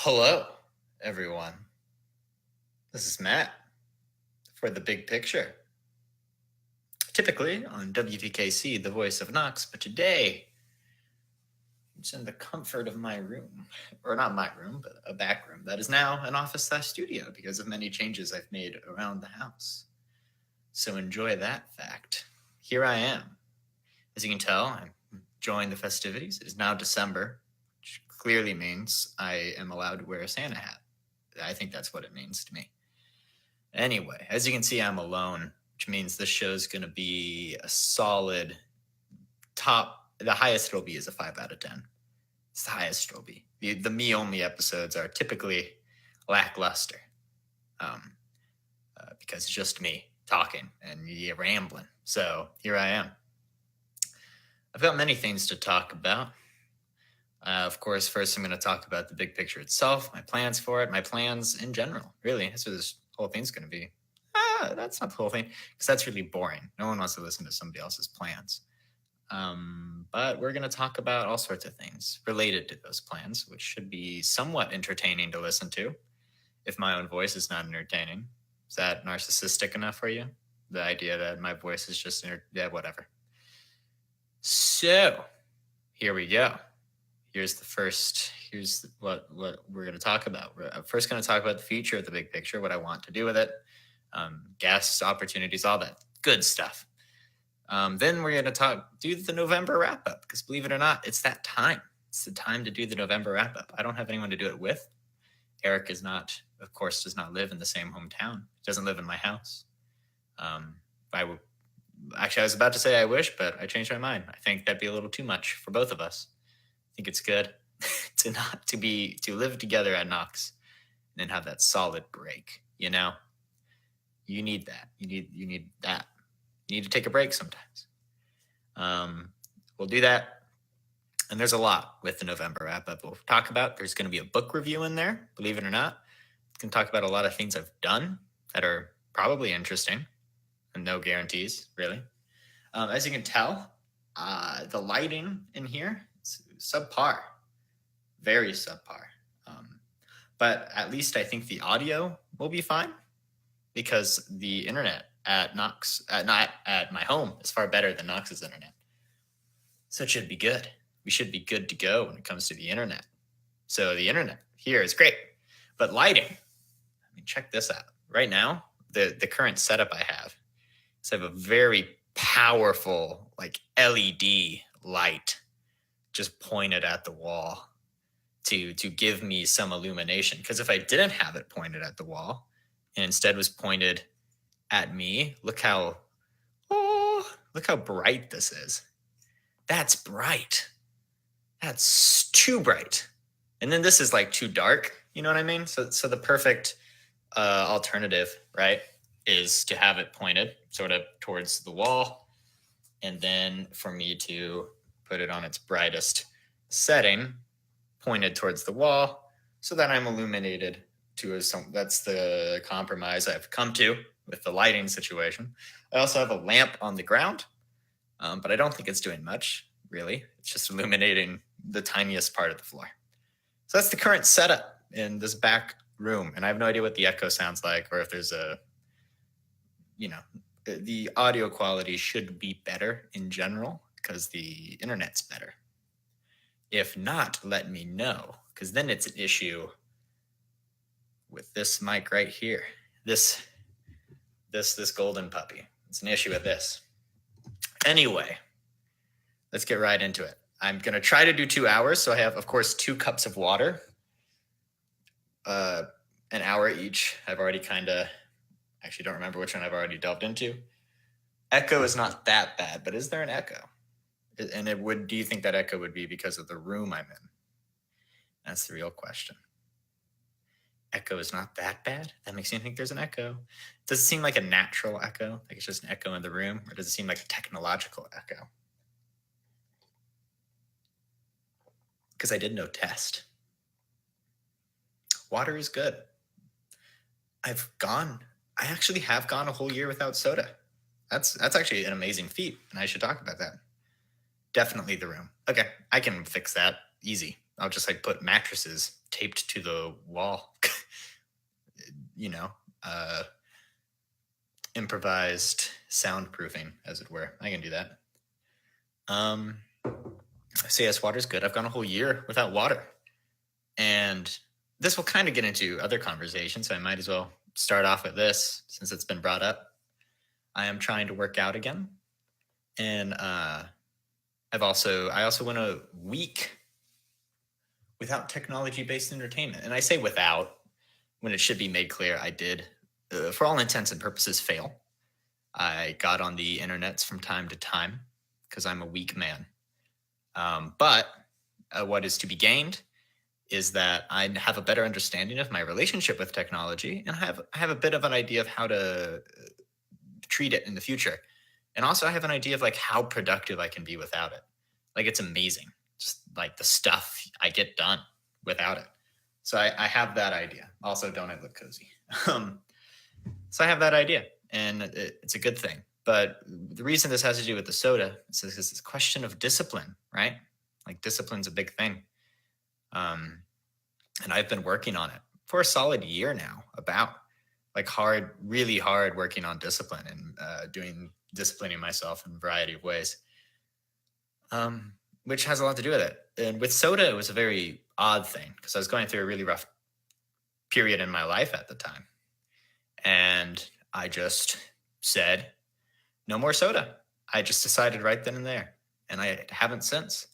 Hello, everyone. This is Matt for the big picture. Typically on WTKC, the voice of Knox, but today it's in the comfort of my room, or not my room, but a back room that is now an office/studio because of many changes I've made around the house. So enjoy that fact. Here I am. As you can tell, I'm enjoying the festivities. It is now December, which clearly means I am allowed to wear a Santa hat. I think that's what it means to me. Anyway, as you can see, I'm alone, which means this show is going to be a solid top. The highest it'll be is a 5 out of 10. It's the highest it'll be. The me only episodes are typically lackluster because it's just me talking and you rambling. So here I am. I've got many things to talk about. Of course, first I'm going to talk about the big picture itself, my plans for it, my plans in general. Really, that's what this whole thing's going to be. That's not the whole thing, because that's really boring. No one wants to listen to somebody else's plans. But we're going to talk about all sorts of things related to those plans, which should be somewhat entertaining to listen to. If my own voice is not entertaining, is that narcissistic enough for you? The idea that my voice is just, yeah, whatever. So here we go. Here's what we're going to talk about. We're first going to talk about the future of the big picture, what I want to do with it, guests, opportunities, all that good stuff. Then we're going to do the November wrap up, because believe it or not, it's that time. It's the time to do the November wrap up. I don't have anyone to do it with. Eric does not live in the same hometown. He doesn't live in my house. I was about to say I wish, but I changed my mind. I think that'd be a little too much for both of us. I think it's good to live together at Knox and then have that solid break. You need that. You need that. You need to take a break sometimes. We'll do that. And there's a lot with the November wrap up we'll talk about. There's going to be a book review in there, believe it or not. I can talk about a lot of things I've done that are probably interesting, and no guarantees, really. As you can tell, the lighting in here is subpar, very subpar. But at least I think the audio will be fine, because the internet at Knox, not at my home, is far better than Knox's internet. So it should be good. We should be good to go when it comes to the internet. So the internet here is great, but lighting, check this out. Right now, the current setup I have is I have a very powerful LED light just pointed at the wall to give me some illumination. Because if I didn't have it pointed at the wall and instead was pointed at me, look how bright this is. That's bright. That's too bright. And then this is too dark. You know what I mean? So the perfect alternative, right, is to have it pointed sort of towards the wall, and then for me to put it on its brightest setting, pointed towards the wall, so that I'm illuminated that's the compromise I've come to with the lighting situation. I also have a lamp on the ground, but I don't think it's doing much, really. It's just illuminating the tiniest part of the floor. So that's the current setup in this back room, and I have no idea what the echo sounds like, or if there's the audio quality should be better in general because the internet's better. If not, let me know, because then it's an issue with this mic right here. This golden puppy. It's an issue with this. Anyway, let's get right into it. I'm going to try to do 2 hours. So I have, of course, 2 cups of water, an hour each. I've already actually don't remember which one I've already delved into. Echo is not that bad, but is there an echo? And do you think that echo would be because of the room I'm in? That's the real question. Echo is not that bad? That makes me think there's an echo. Does it seem like a natural echo? Like it's just an echo in the room? Or does it seem like a technological echo? Because I did no test. Water is good. I actually have gone a whole year without soda. That's actually an amazing feat, and I should talk about that. Definitely the room. Okay, I can fix that. Easy. I'll just like put mattresses taped to the wall, you know, uh, improvised soundproofing, as it were. I can do that. So yes, water's good. I've gone a whole year without water. And this will kind of get into other conversations, so I might as well start off with this since it's been brought up. I am trying to work out again. And I also went a week without technology-based entertainment. And I say without when it should be made clear I did, for all intents and purposes, fail. I got on the internets from time to time because I'm a weak man. But what is to be gained is that I have a better understanding of my relationship with technology, and I have a bit of an idea of how to treat it in the future. And also I have an idea of like how productive I can be without it. Like it's amazing, just like the stuff I get done without it. So I have that idea. Also, don't I look cozy? So I have that idea, and it's a good thing. But the reason this has to do with the soda is because it's a question of discipline, right? Like discipline's a big thing. And I've been working on it for a solid year now, about like really hard working on discipline and disciplining myself in a variety of ways, which has a lot to do with it. And with soda, it was a very odd thing because I was going through a really rough period in my life at the time. And I just said, no more soda. I just decided right then and there. And I haven't since,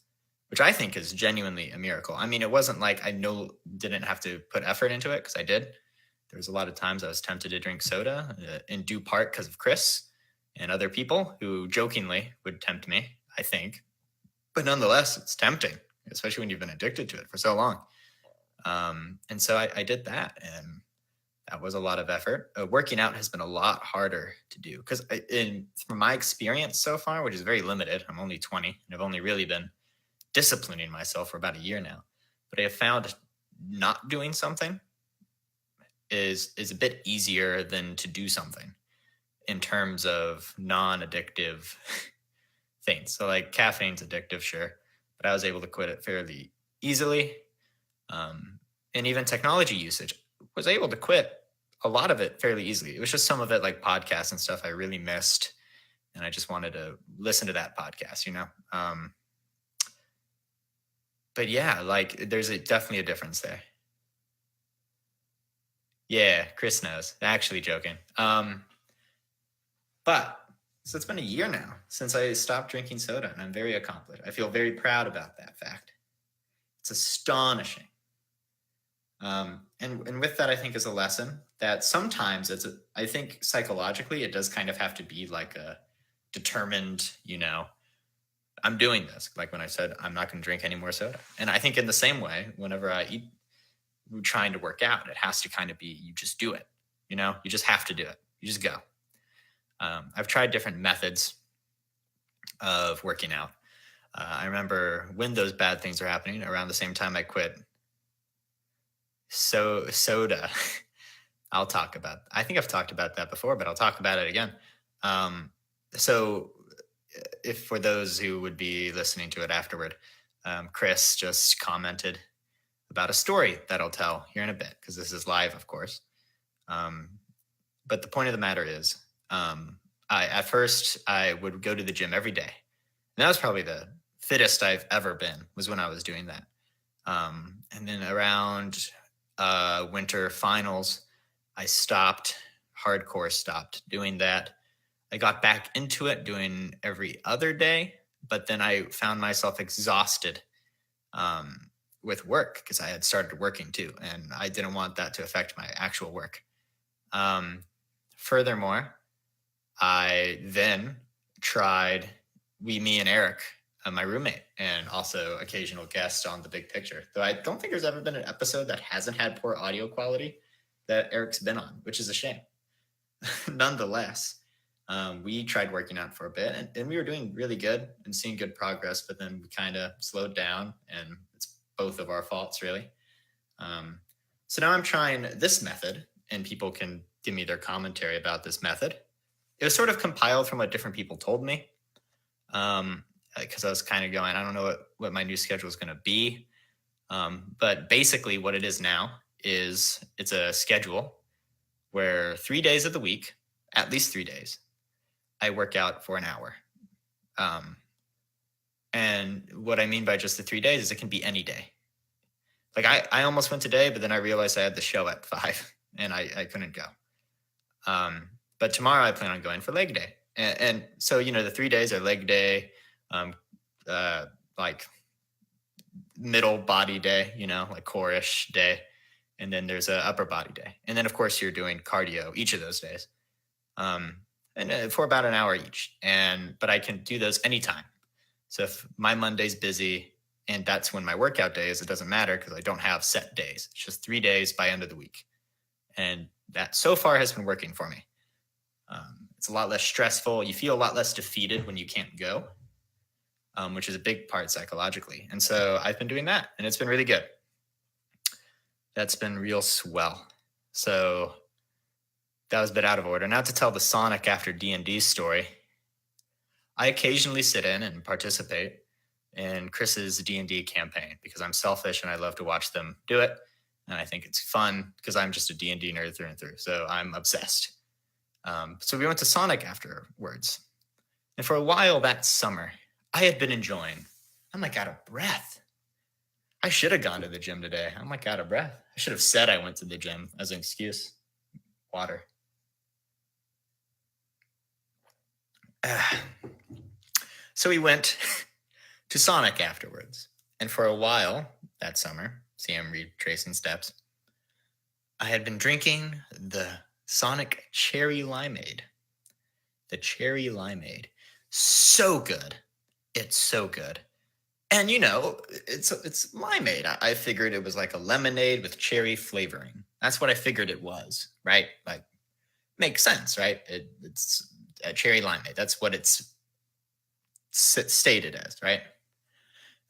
which I think is genuinely a miracle. I mean, it wasn't like didn't have to put effort into it, because I did. There was a lot of times I was tempted to drink soda, in due part because of Chris and other people who jokingly would tempt me, I think. But nonetheless, it's tempting, especially when you've been addicted to it for so long. And so I did that, and that was a lot of effort. Working out has been a lot harder to do because from my experience so far, which is very limited, I'm only 20 and I've only really been disciplining myself for about a year now. But I have found not doing something is a bit easier than to do something in terms of non-addictive things. So like caffeine's addictive, sure, but I was able to quit it fairly easily. And even technology usage, was able to quit a lot of it fairly easily. It was just some of it, like podcasts and stuff, I really missed, and I just wanted to listen to that podcast, you know. But yeah, like there's definitely a difference there. Yeah, Chris knows. Actually joking. But so it's been a year now since I stopped drinking soda, and I'm very accomplished. I feel very proud about that fact. It's astonishing. And with that, I think is a lesson that sometimes I think psychologically it does kind of have to be like a determined, you know, I'm doing this. Like when I said, I'm not going to drink any more soda. And I think in the same way, whenever I eat, trying to work out, it has to kind of be, you just do it, you know, you just have to do it. You just go. I've tried different methods of working out. I remember when those bad things are happening around the same time I quit soda. I think I've talked about that before, but I'll talk about it again. So if for those who would be listening to it afterward, Chris just commented about a story that I'll tell here in a bit, because this is live, of course. But the point of the matter is, at first I would go to the gym every day. And that was probably the fittest I've ever been, was when I was doing that. And then around winter finals, I stopped doing that. I got back into it doing every other day, but then I found myself exhausted with work, because I had started working too, and I didn't want that to affect my actual work. Furthermore, I then tried me and Eric, my roommate, and also occasional guest on The Big Picture. Though I don't think there's ever been an episode that hasn't had poor audio quality that Eric's been on, which is a shame. Nonetheless, we tried working out for a bit, and we were doing really good and seeing good progress, but then we kind of slowed down, and it's both of our faults, really. So now I'm trying this method, and people can give me their commentary about this method. It was sort of compiled from what different people told me, because I was kind of going, I don't know what my new schedule is going to be. But basically, what it is now is it's a schedule where 3 days of the week, at least 3 days, I work out for an hour. Um, and what I mean by just the 3 days is it can be any day. Like I almost went today, but then I realized I had the show at 5 and I couldn't go. But tomorrow I plan on going for leg day. And so, the 3 days are leg day, um, like middle body day, like core-ish day. And then there's a upper body day. And then of course you're doing cardio each of those days. And for about an hour each. But I can do those anytime. So if my Monday's busy and that's when my workout day is, it doesn't matter because I don't have set days. It's just 3 days by end of the week. And that so far has been working for me. It's a lot less stressful. You feel a lot less defeated when you can't go, which is a big part psychologically. And so I've been doing that and it's been really good. That's been real swell. So that was a bit out of order. Now to tell the Sonic after D&D story. I occasionally sit in and participate in Chris's D&D campaign because I'm selfish and I love to watch them do it. And I think it's fun because I'm just a D&D nerd through and through. So I'm obsessed. So we went to Sonic afterwards. And for a while that summer, I had been enjoying. I'm like out of breath. I should have gone to the gym today. I'm like out of breath. I should have said I went to the gym as an excuse. Water. So we went to Sonic afterwards. And for a while that summer, see I'm retracing steps, I had been drinking the Sonic Cherry Limeade. The Cherry Limeade. So good. It's so good. And it's limeade. I figured it was like a lemonade with cherry flavoring. That's what I figured it was, right? Like, makes sense, right? It's a cherry limeade. That's what it's stated as, right?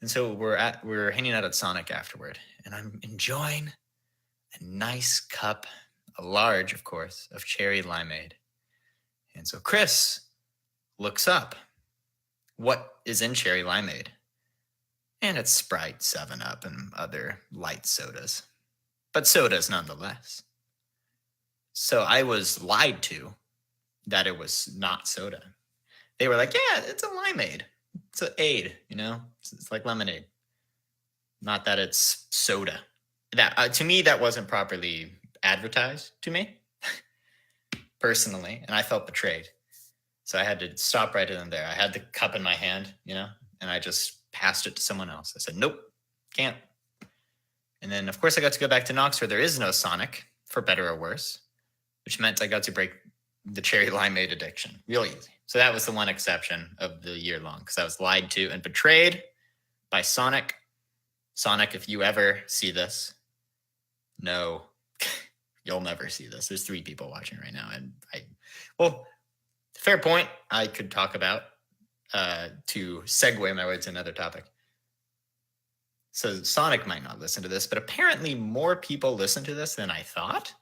And so we're hanging out at Sonic afterward, and I'm enjoying a nice cup, a large, of course, of cherry limeade. And so Chris looks up what is in cherry limeade. And it's Sprite, 7-Up, and other light sodas. But sodas nonetheless. So I was lied to that it was not soda. They were like, yeah, it's a limeade. It's an aid, It's like lemonade. Not that it's soda. That to me, that wasn't properly advertised to me, personally. And I felt betrayed. So I had to stop right in and there. I had the cup in my hand, and I just passed it to someone else. I said, nope, can't. And then, of course, I got to go back to Knox where there is no Sonic, for better or worse, which meant I got to break the cherry limeade addiction real easy. So that was the one exception of the year long because I was lied to and betrayed by Sonic. Sonic, if you ever see this, no, you'll never see this. There's 3 people watching right now. And fair point I could talk about to segue my way to another topic. So Sonic might not listen to this, but apparently more people listen to this than I thought.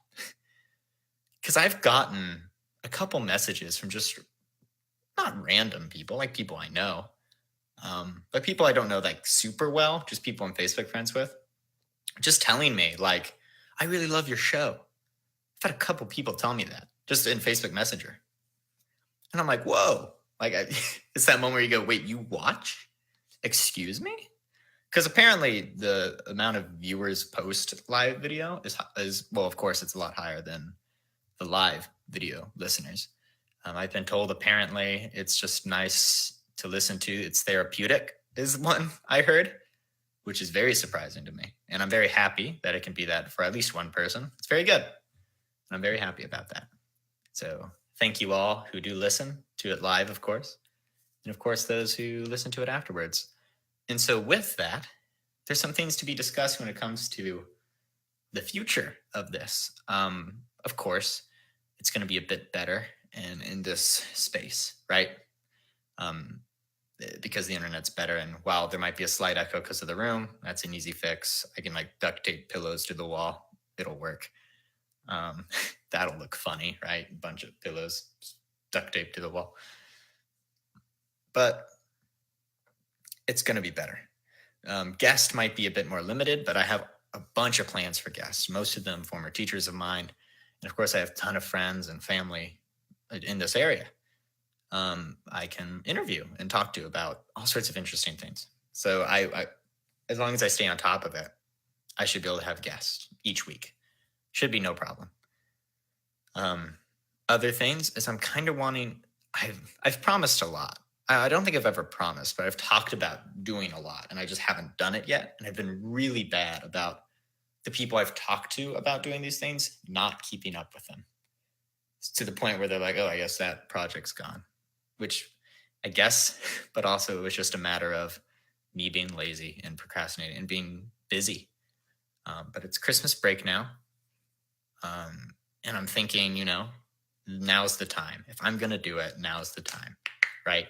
Because I've gotten a couple messages from just not random people, like people I know, but people I don't know like super well, just people I'm Facebook friends with, just telling me like, I really love your show. I've had a couple people tell me that just in Facebook Messenger. And I'm like, whoa. Like, it's that moment where you go, wait, you watch? Excuse me? Because apparently the amount of viewers post live video is, well, of course, it's a lot higher than the live video listeners. I've been told apparently it's just nice to listen to. It's therapeutic is one I heard, which is very surprising to me. And I'm very happy that it can be that for at least one person. It's very good. And I'm very happy about that. So thank you all who do listen to it live, of course. And of course, those who listen to it afterwards. And so with that, there's some things to be discussed when it comes to the future of this. Of course, it's going to be a bit better in this space, right? Because the internet's better. And while there might be a slight echo because of the room, that's an easy fix. I can like duct tape pillows to the wall. It'll work. That'll look funny, right? A bunch of pillows duct taped to the wall. But it's going to be better. Guest might be a bit more limited, but I have a bunch of plans for guests, most of them former teachers of mine. And of course, I have a ton of friends and family in this area. I can interview and talk to about all sorts of interesting things. So as long as I stay on top of it, I should be able to have guests each week. Should be no problem. Other things is I'm kind of wanting. I've promised a lot. I don't think I've ever promised, but I've talked about doing a lot, and I just haven't done it yet. And I've been really bad about the people I've talked to about doing these things not keeping up with them. It's to the point where they're like, "Oh, I guess that project's gone," which I guess, but also it was just a matter of me being lazy and procrastinating and being busy. But it's Christmas break now. And I'm thinking, now's the time. If I'm going to do it, now's the time, right?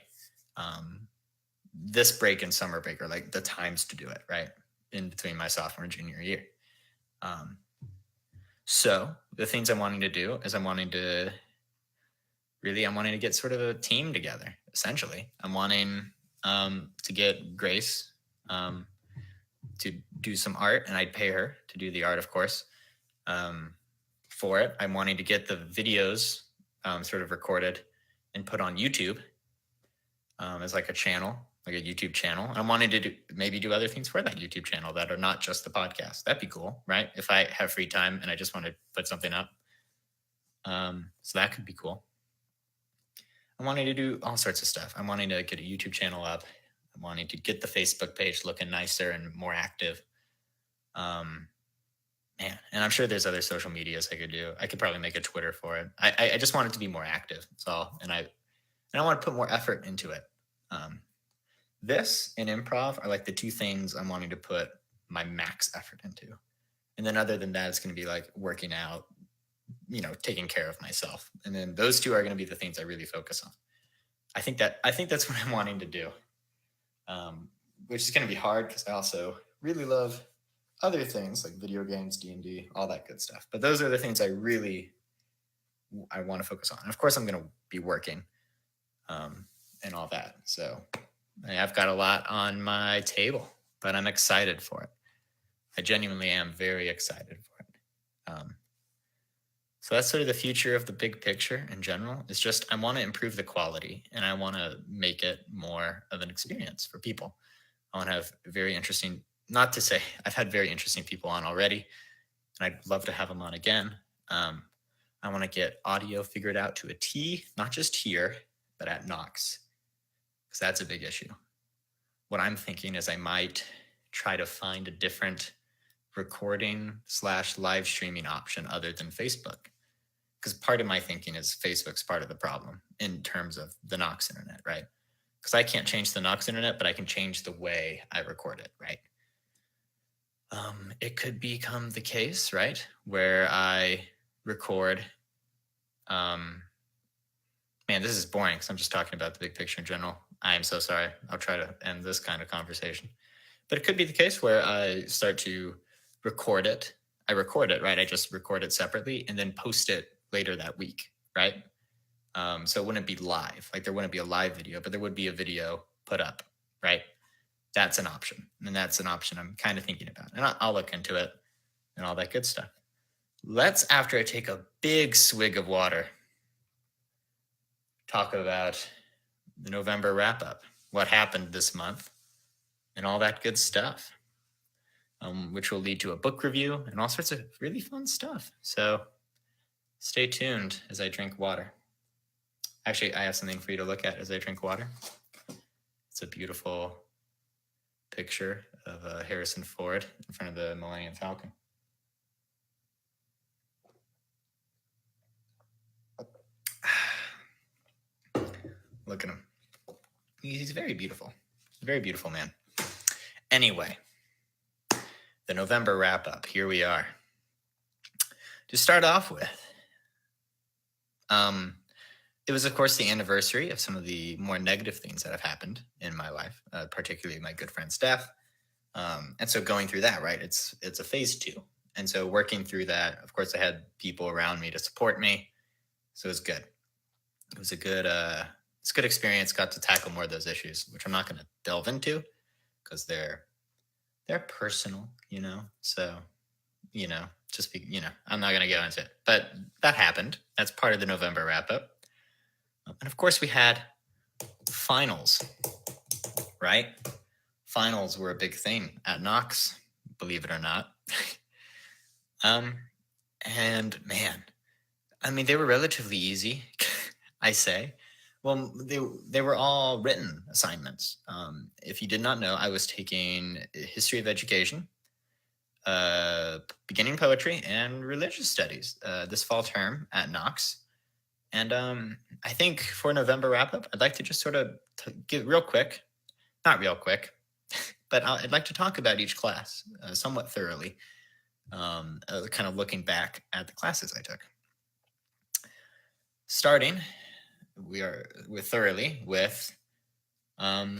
This break and summer break are like the times to do it, right? In between my sophomore and junior year. So the things I'm wanting to do is I'm wanting to get sort of a team together, essentially. I'm wanting to get Grace to do some art, and I'd pay her to do the art, of course. For it, I'm wanting to get the videos sort of recorded and put on YouTube as like a channel, like a YouTube channel. I'm wanting to maybe do other things for that YouTube channel that are not just the podcast. That'd be cool, right? If I have free time and I just want to put something up. So that could be cool. I'm wanting to do all sorts of stuff. I'm wanting to get a YouTube channel up. I'm wanting to get the Facebook page looking nicer and more active. Man, and I'm sure there's other social medias I could do. I could probably make a Twitter for it. I just want it to be more active. That's all. And I want to put more effort into it. This and improv are like the two things I'm wanting to put my max effort into. And then other than that, it's going to be like working out, taking care of myself. And then those two are going to be the things I really focus on. I think that's what I'm wanting to do. Which is going to be hard because I also really love other things like video games, D&D, all that good stuff. But those are the things I want to focus on. And of course, I'm going to be working and all that. So I've got a lot on my table, but I'm excited for it. I genuinely am very excited for it. So that's sort of the future of the big picture in general. It's just I want to improve the quality, and I want to make it more of an experience for people. I want to have very interesting, not to say I've had very interesting people on already, and I'd love to have them on again. I want to get audio figured out to a T, not just here, but at Knox, because that's a big issue. What I'm thinking is I might try to find a different recording/live streaming option other than Facebook. Because part of my thinking is Facebook's part of the problem in terms of the Knox internet, right? Because I can't change the Knox internet, but I can change the way I record it, right? It could become the case, right, where I record. Man, this is boring because I'm just talking about the big picture in general. I am so sorry. I'll try to end this kind of conversation. But it could be the case where I start to record it. I record it, right? I just record it separately and then post it later that week, right? So it wouldn't be live. Like there wouldn't be a live video, but there would be a video put up, right? That's an option. And that's an option I'm kind of thinking about. And I'll look into it and all that good stuff. Let's, after I take a big swig of water, talk about the November wrap-up, what happened this month, and all that good stuff, which will lead to a book review and all sorts of really fun stuff. So stay tuned as I drink water. Actually, I have something for you to look at as I drink water. It's a beautiful picture of Harrison Ford in front of the Millennium Falcon. Look at him. He's very beautiful. Very beautiful man. Anyway, the November wrap-up. Here we are. To start off with, it was, of course, the anniversary of some of the more negative things that have happened in my life, particularly my good friend's death. And so going through that, right, it's a phase 2. And so working through that, of course, I had people around me to support me. So it was good. It was a good experience. Got to tackle more of those issues, which I'm not going to delve into because they're they're personal, you know. So, you know, just be, you know, I'm not going to go into it, but that happened. That's part of the November wrap up. And of course, we had finals, right? Finals were a big thing at Knox, believe it or not. um, and man, I mean, they were relatively easy, I say. Well, they were all written assignments. If you did not know, I was taking history of education, beginning poetry, and religious studies this fall term at Knox. And I think for November wrap up, I'd like to just sort of give real quick, not real quick, but I'd like to talk about each class somewhat thoroughly, kind of looking back at the classes I took. Starting, we're thoroughly with, wow,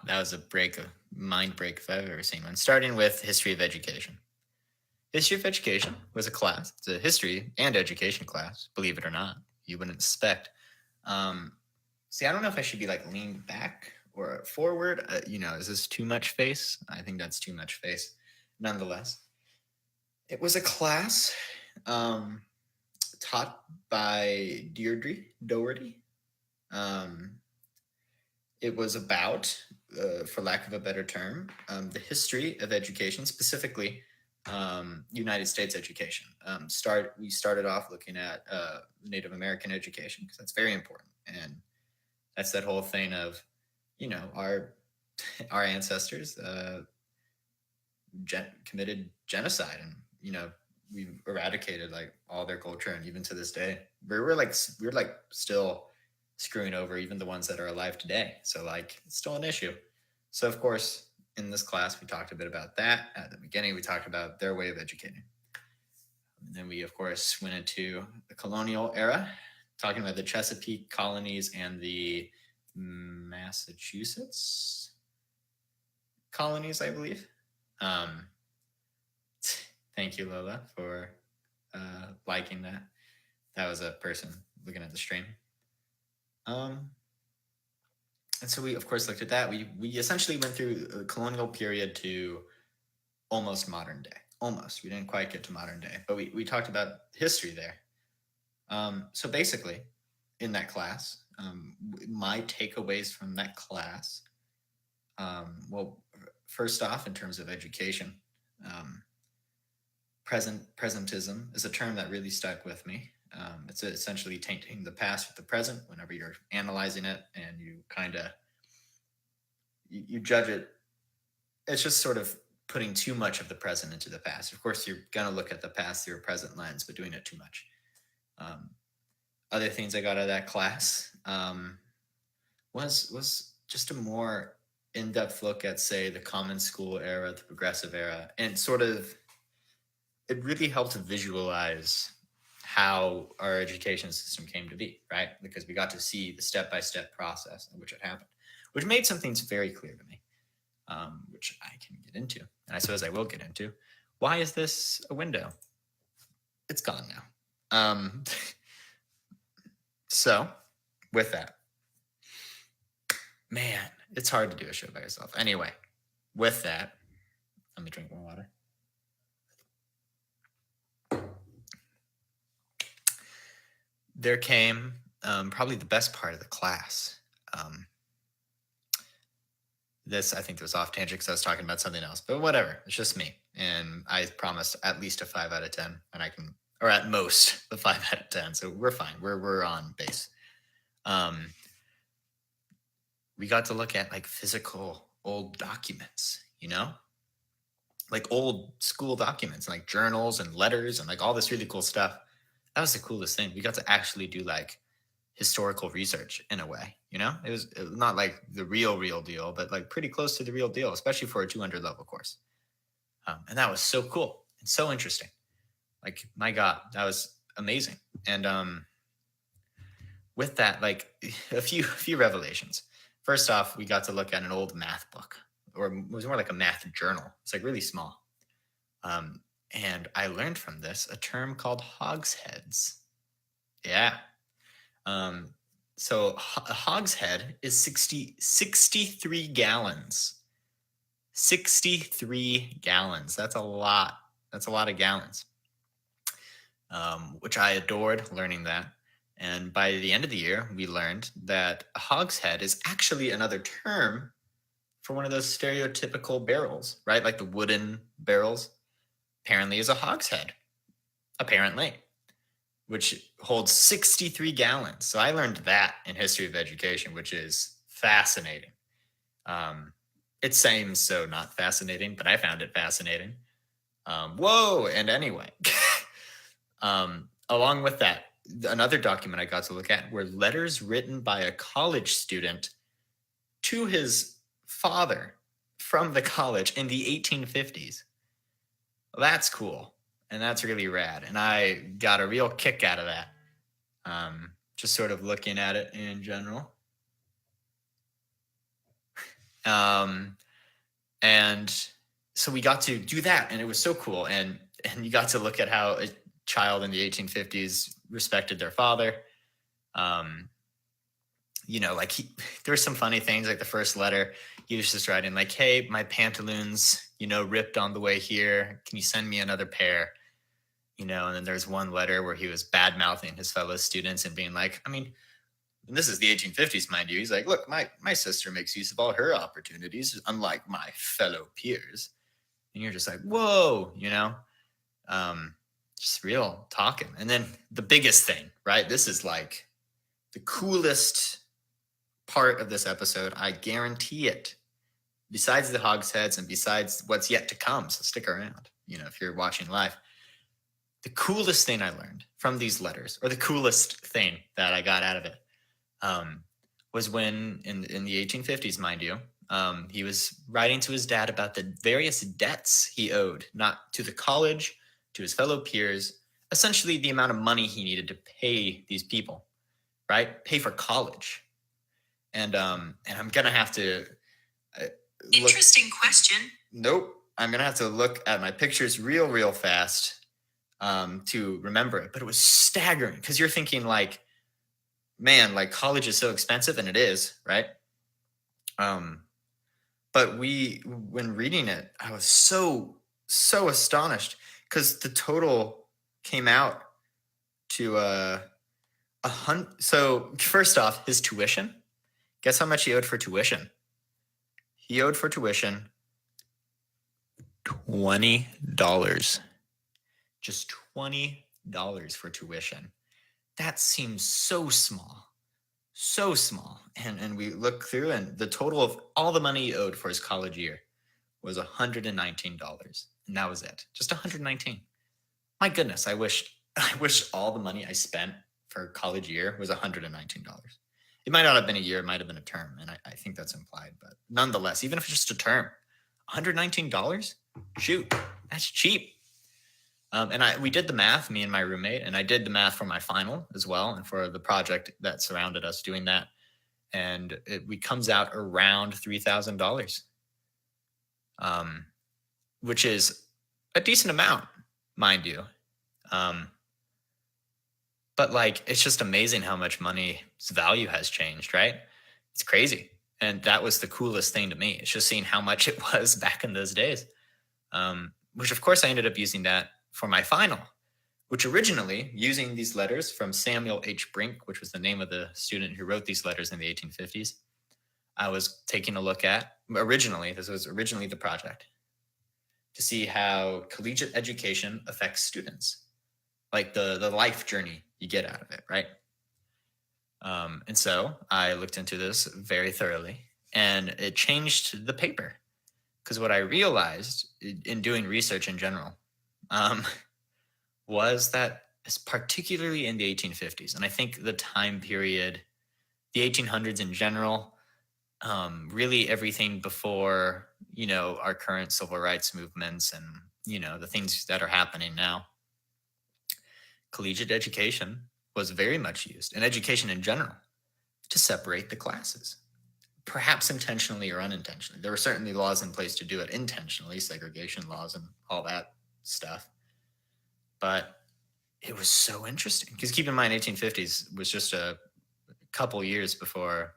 that was a mind break if I've ever seen one. Starting with history of education. History of education was a class. It's a history and education class, believe it or not. You wouldn't suspect. See, I don't know if I should be like leaned back or forward. You know, is this too much face? I think that's too much face. Nonetheless, it was a class taught by Deirdre Doherty. It was about, for lack of a better term, the history of education, specifically United States education. We started off looking at Native American education because that's very important, and that's that whole thing of, you know, our ancestors committed genocide, and you know, we've eradicated like all their culture, and even to this day, we're like still screwing over even the ones that are alive today. So like, it's still an issue. So of course, in this class, we talked a bit about that. At the beginning, we talked about their way of educating. And then we, of course, went into the colonial era, talking about the Chesapeake colonies and the Massachusetts colonies, I believe. Thank you, Lola, for liking that. That was a person looking at the stream. And so we, of course, looked at that. We essentially went through the colonial period to almost modern day. Almost. We didn't quite get to modern day, but we talked about history there. So basically, in that class, my takeaways from that class, well, first off, in terms of education, presentism is a term that really stuck with me. It's essentially tainting the past with the present whenever you're analyzing it, and you kind of you judge it. It's just sort of putting too much of the present into the past. Of course, you're going to look at the past through a present lens, but doing it too much. Other things I got out of that class was just a more in-depth look at, say, the Common School era, the Progressive era, and sort of it really helped to visualize how our education system came to be, right? Because we got to see the step-by-step process in which it happened, which made some things very clear to me, which I can get into, and I suppose I will get into. Why is this a window? It's gone now. So, with that, man, it's hard to do a show by yourself. Anyway, with that, let me drink more water. There came probably the best part of the class. This, I think, was off tangent because I was talking about something else, but whatever. It's just me. And I promised at least a 5 out of 10, and I can, or at most a 5 out of 10. So we're fine. We're on base. We got to look at like physical old documents, you know, like old school documents, like journals and letters and like all this really cool stuff. That was the coolest thing. We got to actually do like historical research in a way, you know. It was not like the real deal, but like pretty close to the real deal, especially for a 200 level course. And that was so cool and so interesting. Like, my God, that was amazing. And with that, like a few revelations. First off, we got to look at an old math book, or it was more like a math journal. It's like really small. And I learned from this a term called hogsheads. Yeah. So a hogshead is 63 gallons. 63 gallons. That's a lot. That's a lot of gallons, which I adored learning that. And by the end of the year, we learned that a hogshead is actually another term for one of those stereotypical barrels, right? Like the wooden barrels, apparently is a hogshead, apparently, which holds 63 gallons. So I learned that in history of education, which is fascinating. It seems so not fascinating, but I found it fascinating. Whoa. And anyway, along with that, another document I got to look at were letters written by a college student to his father from the college in the 1850s. Well, that's cool. And that's really rad. And I got a real kick out of that. Just sort of looking at it in general. And so we got to do that, and it was so cool. And you got to look at how a child in the 1850s respected their father. Like there were some funny things, like the first letter, he was just writing like, "Hey, my pantaloons, ripped on the way here. Can you send me another pair?" And then there's one letter where he was bad mouthing his fellow students and being like, and this is the 1850s, mind you. He's like, "Look, my sister makes use of all her opportunities, unlike my fellow peers." And you're just like, whoa, just real talking. And then the biggest thing, right? This is like the coolest part of this episode. I guarantee it. Besides the hogsheads and besides what's yet to come. So stick around, if you're watching live. The coolest thing I learned from these letters, or the coolest thing that I got out of it, was when in the 1850s, mind you, he was writing to his dad about the various debts he owed, not to the college, to his fellow peers, essentially the amount of money he needed to pay these people, right? Pay for college. And I'm going to have to... Interesting question. Nope. I'm going to have to look at my pictures real fast to remember it. But it was staggering because you're thinking like, man, like college is so expensive, and it is, right? But when reading it, I was so astonished because the total came out to So first off, his tuition. Guess how much he owed for tuition? He owed for tuition $20. Just $20 for tuition. That seems so small. So small. And we look through, and the total of all the money he owed for his college year was $119. And that was it. Just $119. My goodness, I wish all the money I spent for college year was $119. It might not have been a year, it might have been a term, and I think that's implied. But nonetheless, even if it's just a term, $119? Shoot, that's cheap. And we did the math, me and my roommate, and I did the math for my final as well, and for the project that surrounded us doing that. And it comes out around $3,000, which is a decent amount, mind you. But like, it's just amazing how much money's value has changed, right? It's crazy. And that was the coolest thing to me. It's just seeing how much it was back in those days. Which of course I ended up using that for my final, which originally, using these letters from Samuel H. Brink, which was the name of the student who wrote these letters in the 1850s, I was taking a look at, this was originally the project, to see how collegiate education affects students, like the life journey you get out of it, right? And so I looked into this very thoroughly, and it changed the paper. Because what I realized in doing research in general was that, particularly in the 1850s, and I think the time period, the 1800s in general, really everything before, our current civil rights movements and, the things that are happening now, collegiate education was very much used, and education in general, to separate the classes. Perhaps intentionally or unintentionally. There were certainly laws in place to do it intentionally, segregation laws and all that stuff. But it was so interesting because keep in mind, 1850s was just a couple years before.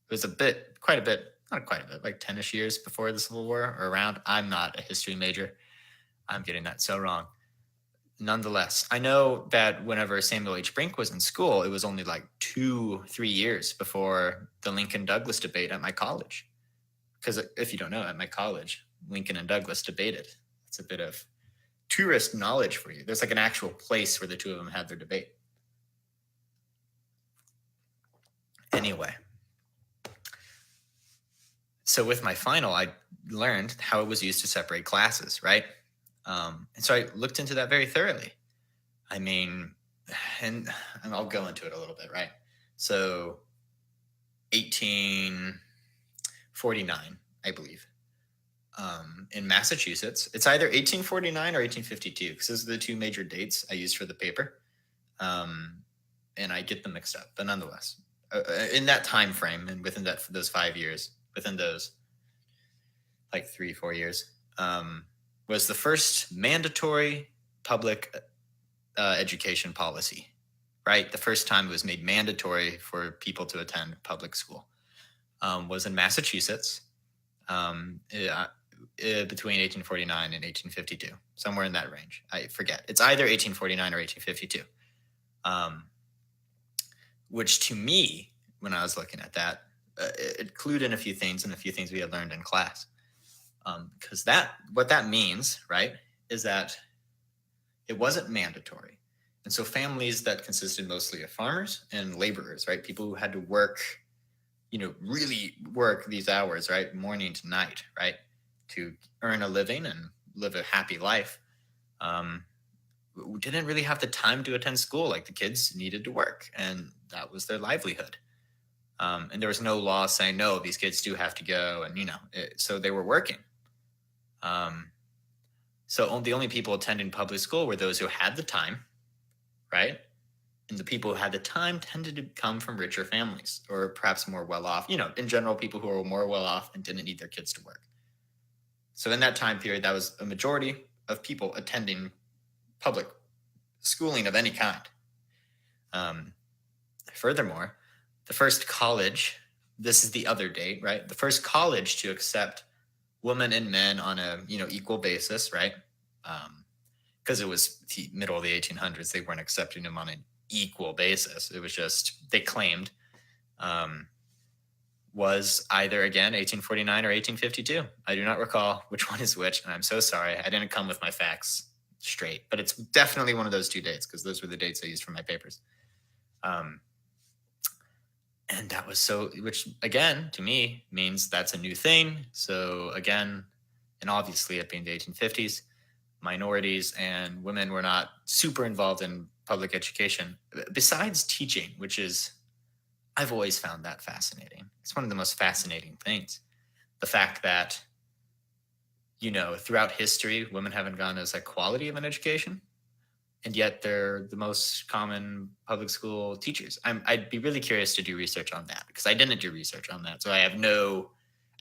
It was quite a bit, not quite a bit, like 10-ish years before the Civil War or around. I'm not a history major. I'm getting that so wrong. Nonetheless, I know that whenever Samuel H. Brink was in school, it was only like 2-3 years before the Lincoln Douglas debate at my college. Because if you don't know, at my college, Lincoln and Douglas debated. It's a bit of tourist knowledge for you. There's like an actual place where the two of them had their debate. Anyway, so with my final, I learned how it was used to separate classes, right? And so I looked into that very thoroughly. I mean, and I'll go into it a little bit, right? So 1849, I believe, in Massachusetts. It's either 1849 or 1852, because those are the two major dates I used for the paper. And I get them mixed up, but nonetheless, in that time frame and within those 5 years, within those like 3-4 years, was the first mandatory public education policy, right? The first time it was made mandatory for people to attend public school was in Massachusetts between 1849 and 1852, somewhere in that range. I forget. It's either 1849 or 1852, which to me, when I was looking at that, it clued in a few things and a few things we had learned in class. Because what that means, right, is that it wasn't mandatory. And so families that consisted mostly of farmers and laborers, right, people who had to work, really work these hours, right, morning to night, right, to earn a living and live a happy life, didn't really have the time to attend school. Like, the kids needed to work, and that was their livelihood. And there was no law saying, no, these kids do have to go. And, so they were working. So the only people attending public school were those who had the time, right? And the people who had the time tended to come from richer families, or perhaps more well-off, in general, people who were more well-off and didn't need their kids to work. So in that time period, that was a majority of people attending public schooling of any kind. Furthermore, the first college, this is the other date, right? The first college to accept women and men on a, equal basis, right? Because it was the middle of the 1800s, they weren't accepting them on an equal basis. It was just, they claimed, was either, again, 1849 or 1852. I do not recall which one is which, and I'm so sorry. I didn't come with my facts straight, but it's definitely one of those two dates, because those were the dates I used for my papers. And that was which again, to me, means that's a new thing. So again, and obviously it being the 1850s, minorities and women were not super involved in public education, besides teaching, which is, I've always found that fascinating. It's one of the most fascinating things. The fact that, throughout history, women haven't gotten as quality of an education, and yet they're the most common public school teachers. I'd be really curious to do research on that, because I didn't do research on that. So I have no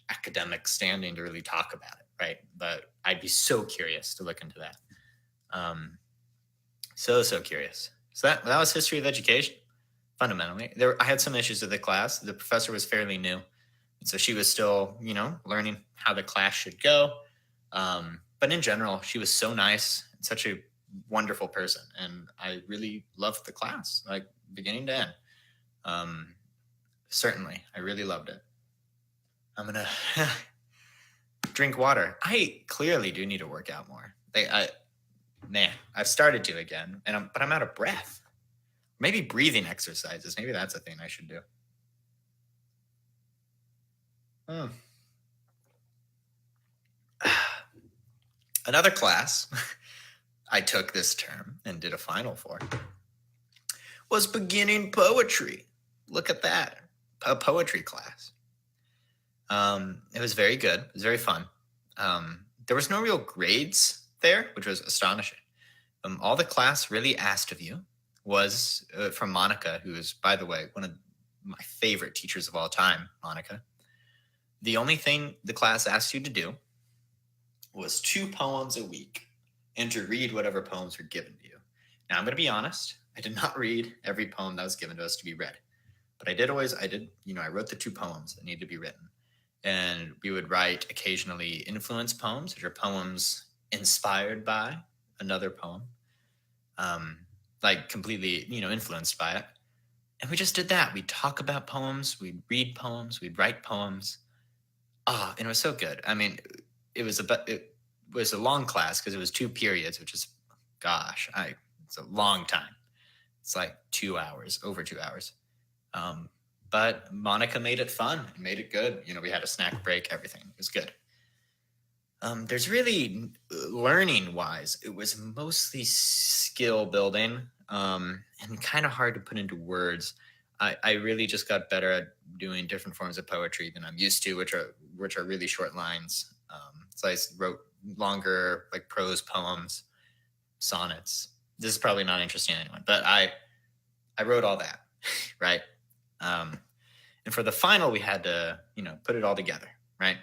academic standing to really talk about it, right? But I'd be so curious to look into that. So curious. So that was history of education, fundamentally. I had some issues with the class. The professor was fairly new, and so she was still, learning how the class should go. But in general, she was so nice and such a wonderful person, and I really loved the class, like beginning to end. Certainly, I really loved it. I'm gonna drink water. I clearly do need to work out more. I've started to again, but I'm out of breath. Maybe breathing exercises. Maybe that's a thing I should do. Another class I took this term and did a final for was beginning poetry. Look at that. A poetry class. It was very good. It was very fun. There was no real grades there, which was astonishing. All the class really asked of you was from Monica, who is, by the way, one of my favorite teachers of all time, Monica. The only thing the class asked you to do was 2 poems a week, and to read whatever poems were given to you. Now, I'm going to be honest. I did not read every poem that was given to us to be read. But I wrote the 2 poems that needed to be written. and we would write occasionally influence poems, which are poems inspired by another poem, um, like completely, influenced by it. And we just did that. We'd talk about poems, we'd read poems, we'd write poems. Ah, and it was so good. I mean, it was a long class because it was 2 periods, which is, gosh, it's a long time. It's like 2 hours, over 2 hours. But Monica made it fun, made it good. We had a snack break, everything. It was good. There's really, learning wise, it was mostly skill building, and kind of hard to put into words. I really just got better at doing different forms of poetry than I'm used to, which are really short lines. So I wrote longer, like prose poems, sonnets. This is probably not interesting to anyone, but I wrote all that, right? And for the final, we had to, put it all together, right?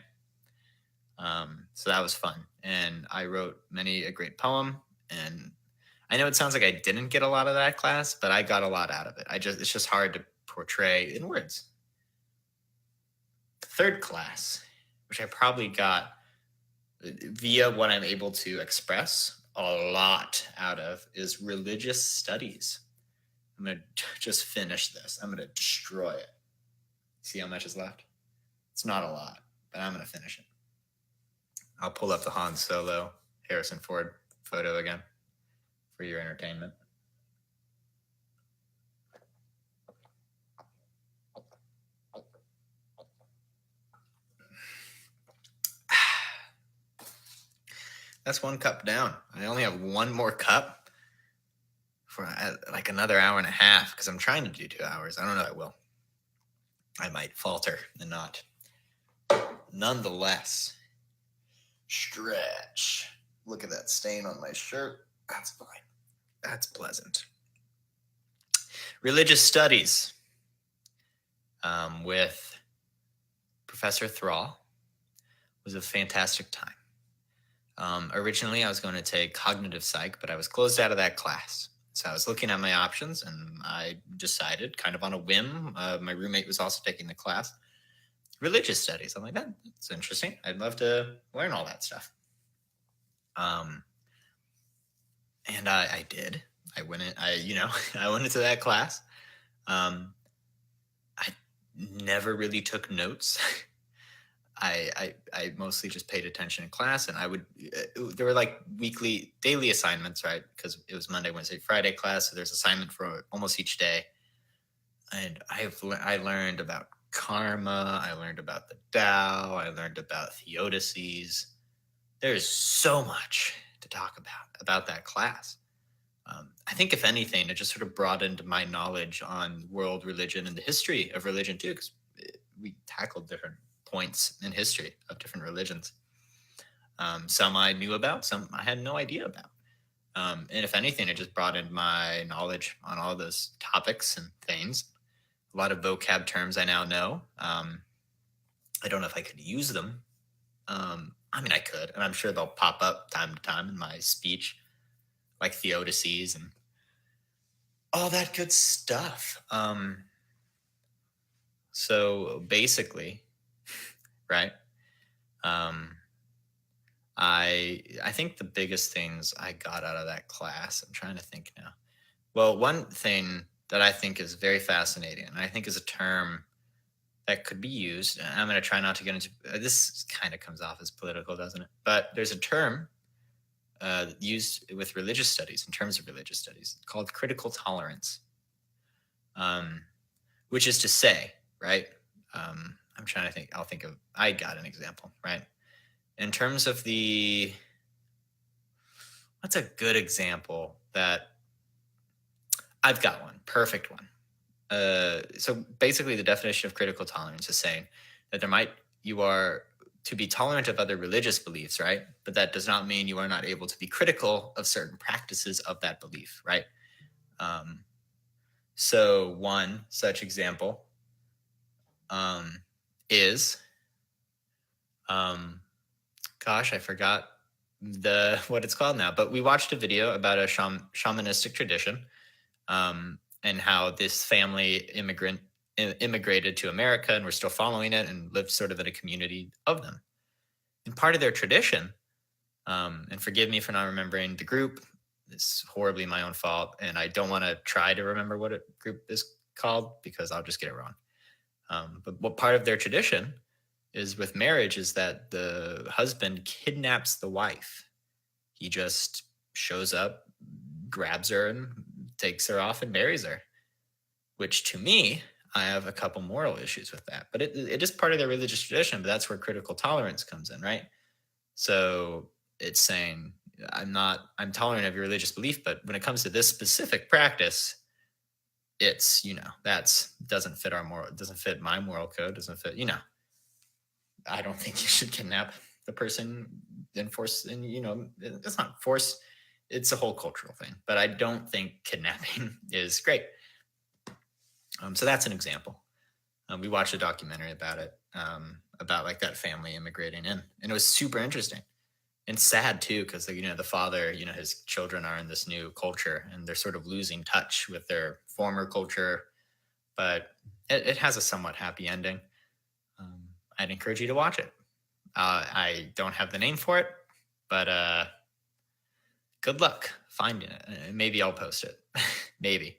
So that was fun. And I wrote many a great poem. And I know it sounds like I didn't get a lot of that class, but I got a lot out of it. It's just hard to portray in words. The third class, which I probably got via what I'm able to express a lot out of, is religious studies. I'm going to just finish this. I'm going to destroy it. See how much is left? It's not a lot, but I'm going to finish it. I'll pull up the Han Solo Harrison Ford photo again for your entertainment. That's 1 cup down. I only have 1 more cup for like another hour and a half because I'm trying to do 2 hours. I don't know if I will. I might falter and not. Nonetheless, stretch. Look at that stain on my shirt. That's fine. That's pleasant. Religious studies with Professor Thrall was a fantastic time. Originally, I was going to take cognitive psych, but I was closed out of that class. So I was looking at my options, and I decided, kind of on a whim, my roommate was also taking the class, religious studies. I'm like, that's interesting. I'd love to learn all that stuff. And I did. I went into that class. I never really took notes. I mostly just paid attention in class, and there were like daily assignments, right? Because it was Monday, Wednesday, Friday class. So there's assignment for almost each day. And I learned about karma. I learned about the Tao. I learned about theodicies. There's so much to talk about that class. I think if anything, it just sort of broadened my knowledge on world religion and the history of religion too, because we tackled different points in history of different religions. Some I knew about, some I had no idea about. And if anything, it just broadened my knowledge on all those topics and things. A lot of vocab terms I now know. I don't know if I could use them. I mean, I could, and I'm sure they'll pop up time to time in my speech, like theodicies and all that good stuff. So basically, right? I think the biggest things I got out of that class, I'm trying to think now. Well, one thing that I think is very fascinating, and I think is a term that could be used, and I'm going to try not to get into this. Kind of comes off as political, doesn't it? But there's a term used with religious studies, in terms of religious studies, called critical tolerance, which is to say, right? I'm trying to think. I got an example, right? In terms of what's a good example that I've got one, perfect one. So basically the definition of critical tolerance is saying that you are to be tolerant of other religious beliefs, right? But that does not mean you are not able to be critical of certain practices of that belief, right? So one such example is, gosh, I forgot what it's called now, but we watched a video about a shamanistic tradition, and how this family immigrated to America and were still following it and lived sort of in a community of them. And part of their tradition, and forgive me for not remembering the group, it's horribly my own fault. And I don't want to try to remember what a group is called because I'll just get it wrong. But what part of their tradition is with marriage is that the husband kidnaps the wife. He just shows up, grabs her, and takes her off and marries her. Which to me, I have a couple moral issues with that. But it is part of their religious tradition. But that's where critical tolerance comes in, right? So it's saying I'm tolerant of your religious belief, but when it comes to this specific practice, it's that's doesn't fit our moral, doesn't fit my moral code, doesn't fit. I don't think you should kidnap the person and force, and it's not force. It's a whole cultural thing, but I don't think kidnapping is great. So that's an example. We watched a documentary about it, about like that family immigrating in, and it was super interesting and sad too, because the father, his children are in this new culture and they're sort of losing touch with their former culture, but it has a somewhat happy ending. I'd encourage you to watch it. I don't have the name for it, but good luck finding it. Maybe I'll post it. Maybe.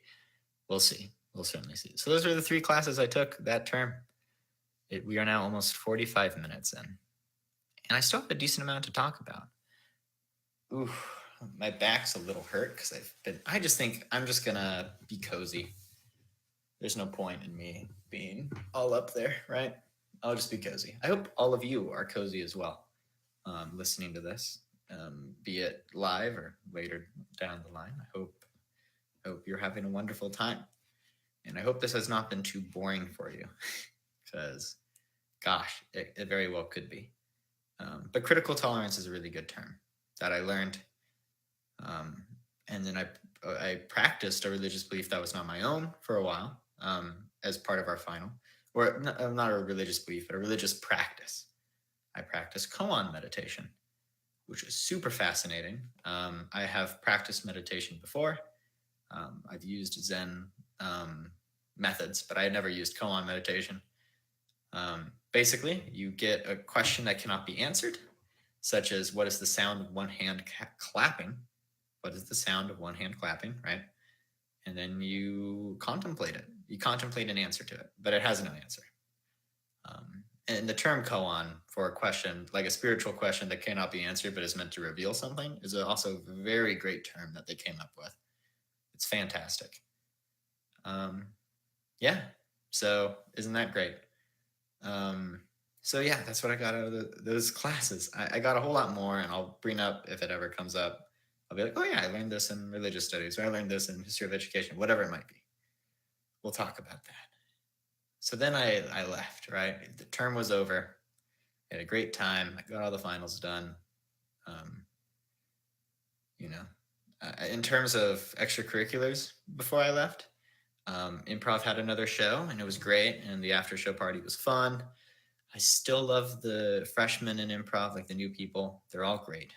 We'll see. We'll certainly see. So those are the 3 classes I took that term. We are now almost 45 minutes in. And I still have a decent amount to talk about. Ooh, my back's a little hurt because I just think I'm just going to be cozy. There's no point in me being all up there, right? I'll just be cozy. I hope all of you are cozy as well, listening to this, be it live or later down the line. I hope you're having a wonderful time. And I hope this has not been too boring for you because, gosh, it very well could be. But critical tolerance is a really good term that I learned. And then I practiced a religious belief that was not my own for a while, as part of our final, or not a religious belief, but a religious practice. I practiced koan meditation, which is super fascinating. I have practiced meditation before. I've used Zen methods, but I had never used koan meditation. Basically, you get a question that cannot be answered, such as what is the sound of one hand clapping? What is the sound of one hand clapping, right? And then you contemplate it. You contemplate an answer to it, but it has no answer. And the term koan for a question, like a spiritual question that cannot be answered but is meant to reveal something, is also a very great term that they came up with. It's fantastic. Yeah. So isn't that great? So yeah, that's what I got out of those classes. I got a whole lot more, and I'll bring up if it ever comes up. I'll be like, oh yeah, I learned this in religious studies, or I learned this in history of education, whatever it might be. We'll talk about that. So then I left, right? The term was over. I had a great time. I got all the finals done. In terms of extracurriculars before I left, improv had another show, and it was great, and the after show party was fun. I still love the freshmen in improv, like the new people. They're all great.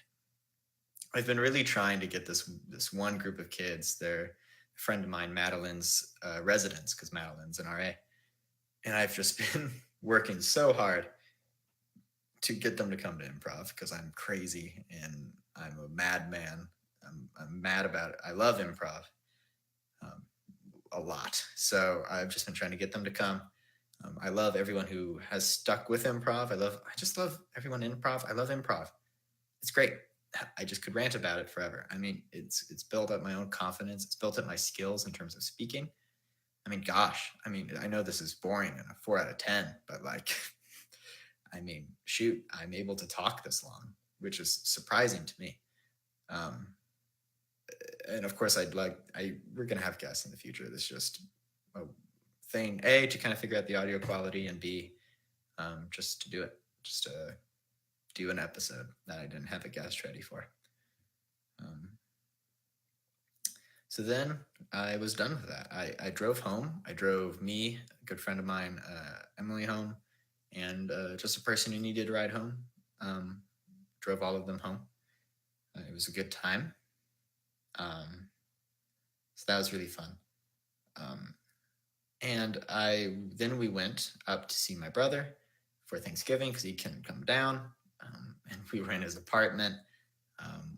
I've been really trying to get this one group of kids. They're a friend of mine, Madeline's residents, because Madeline's an RA. And I've just been working so hard to get them to come to improv because I'm crazy and I'm a madman. I'm mad about it. I love improv a lot. So I've just been trying to get them to come. I love everyone who has stuck with improv. I just love everyone in improv. I love improv. It's great. I just could rant about it forever. I mean, it's built up my own confidence. It's built up my skills in terms of speaking. I mean, gosh, I know this is boring and a 4 out of 10, but shoot, I'm able to talk this long, which is surprising to me. And of course, we're going to have guests in the future. That's just a thing, A, to kind of figure out the audio quality, and B, just to do it, just to do an episode that I didn't have a guest ready for. So then I was done with that. I drove home. I drove me, a good friend of mine, Emily, home, and just a person who needed a ride home. Drove all of them home. It was a good time. So that was really fun. And then we went up to see my brother for Thanksgiving because he couldn't come down. And we were in his apartment.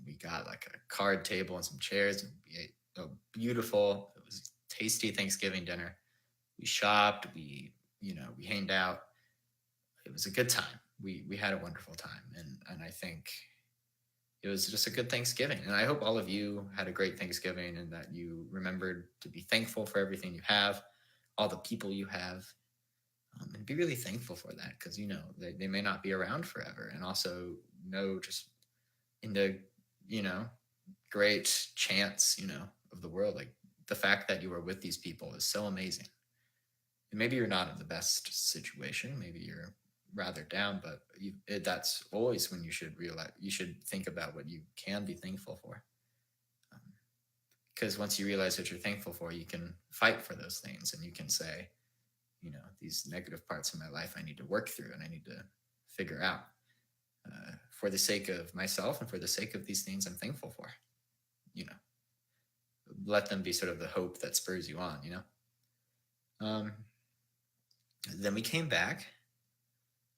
We got like a card table and some chairs, and we ate a beautiful, it was tasty Thanksgiving dinner. We shopped, we hanged out. It was a good time. We had a wonderful time, and I think it was just a good Thanksgiving. And I hope all of you had a great Thanksgiving and that you remembered to be thankful for everything you have, all the people you have, and be really thankful for that, because they may not be around forever. And also know, just in the great chance of the world, like the fact that you are with these people is so amazing. And maybe you're not in the best situation, maybe you're rather down, but that's always when you should think about what you can be thankful for, because once you realize what you're thankful for, you can fight for those things, and you can say, these negative parts of my life I need to work through and I need to figure out, for the sake of myself and for the sake of these things I'm thankful for. Let them be sort of the hope that spurs you on. Then we came back,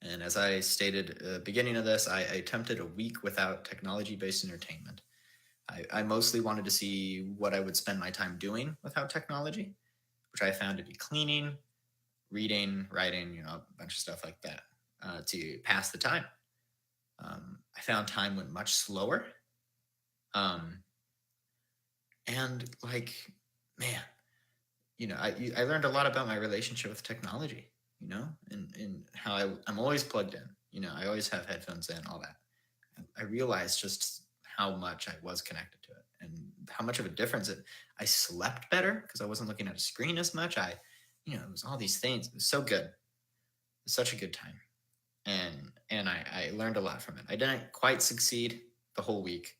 and as I stated at the beginning of this, I attempted a week without technology-based entertainment. I mostly wanted to see what I would spend my time doing without technology, which I found to be cleaning, reading, writing, a bunch of stuff like that, to pass the time. I found time went much slower. And like, man, I learned a lot about my relationship with technology, and how I'm always plugged in, I always have headphones in, all that. I realized just how much I was connected to it and how much of a difference I slept better because I wasn't looking at a screen as much. It was all these things. It was so good. It was such a good time. And I learned a lot from it. I didn't quite succeed the whole week.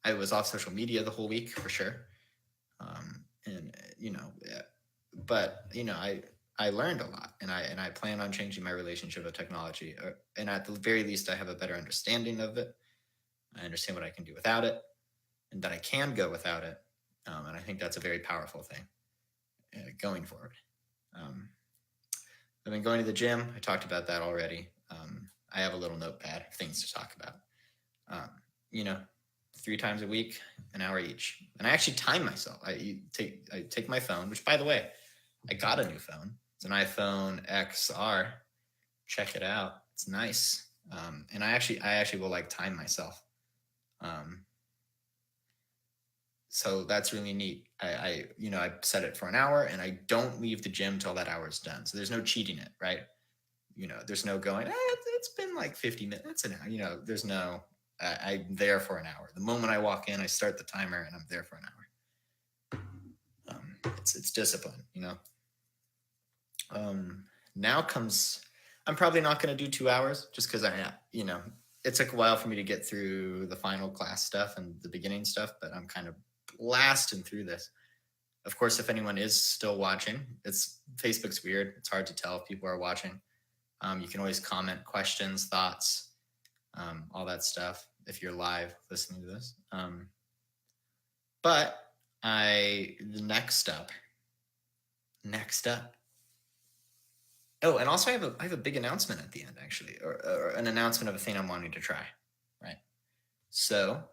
I was off social media the whole week for sure. But I learned a lot, and I plan on changing my relationship with technology. And at the very least, I have a better understanding of it. I understand what I can do without it, and that I can go without it. And I think that's a very powerful thing going forward. I've been going to the gym. I talked about that already. I have a little notepad of things to talk about. 3 times a week, an hour each. And I actually time myself. I take my phone, which, by the way, I got a new phone. It's an iPhone XR. Check it out. It's nice. And I actually will time myself. So that's really neat. I set it for an hour, and I don't leave the gym till that hour is done. So there's no cheating it, right? There's no going, it's been like 50 minutes an hour. There's no, I'm there for an hour. The moment I walk in, I start the timer, and I'm there for an hour. It's discipline, Now comes, I'm probably not going to do 2 hours just because it took a while for me to get through the final class stuff and the beginning stuff, but I'm kind of blasting through this. Of course, if anyone is still watching, Facebook's weird. It's hard to tell if people are watching. You can always comment questions, thoughts, all that stuff if you're live listening to this. But the next up. Oh, and also I have a big announcement at the end, actually, or an announcement of a thing I'm wanting to try, right? So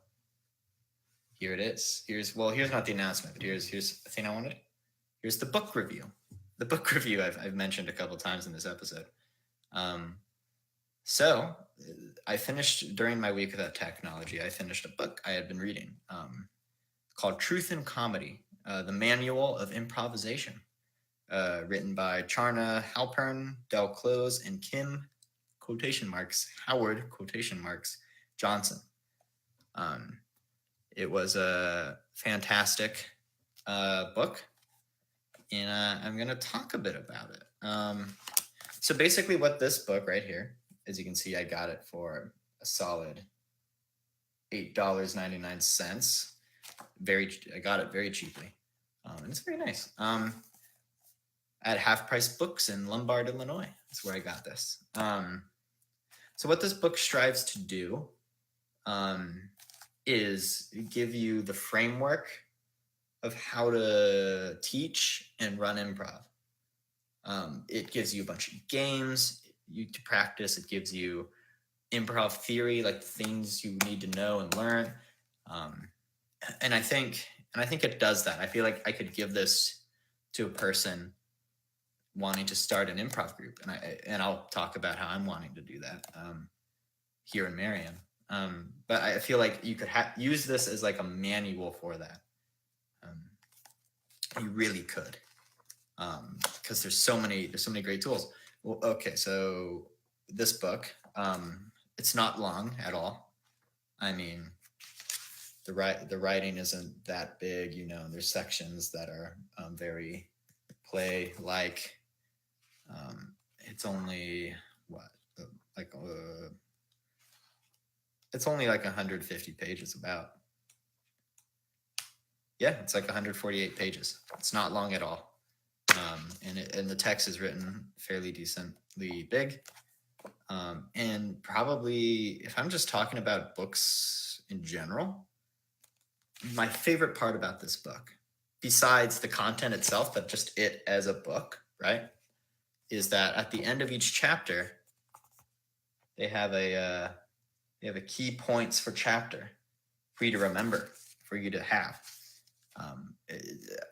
here it is. Here's not the announcement, but here's the thing I wanted. Here's the book review. The book review I've mentioned a couple times in this episode. So I finished, during my week without technology, I finished a book I had been reading called Truth in Comedy, The Manual of Improvisation. Written by Charna Halpern, Del Close, and Kim Howard Johnson. It was a fantastic book, and I'm going to talk a bit about it. So basically what this book right here, as you can see, I got it for a solid $8.99. I got it very cheaply. And it's very nice. At Half Price Books in Lombard, Illinois. That's where I got this. So what this book strives to do is give you the framework of how to teach and run improv. It gives you a bunch of games to practice. It gives you improv theory, like things you need to know and learn. And I think it does that. I feel like I could give this to a person wanting to start an improv group, and I'll talk about how I'm wanting to do that here in Marion. But I feel like you could use this as like a manual for that. You really could, because there's so many great tools. Well, okay, so this book, it's not long at all. I mean, the writing isn't that big, you know. There's sections that are very play like. It's only it's only like 150 pages about. Yeah, it's like 148 pages. It's not long at all. And the text is written fairly decently big. And probably, if I'm just talking about books in general, my favorite part about this book, besides the content itself, but just it as a book, right, is that at the end of each chapter, they have a key points for chapter for you to remember, for you to have.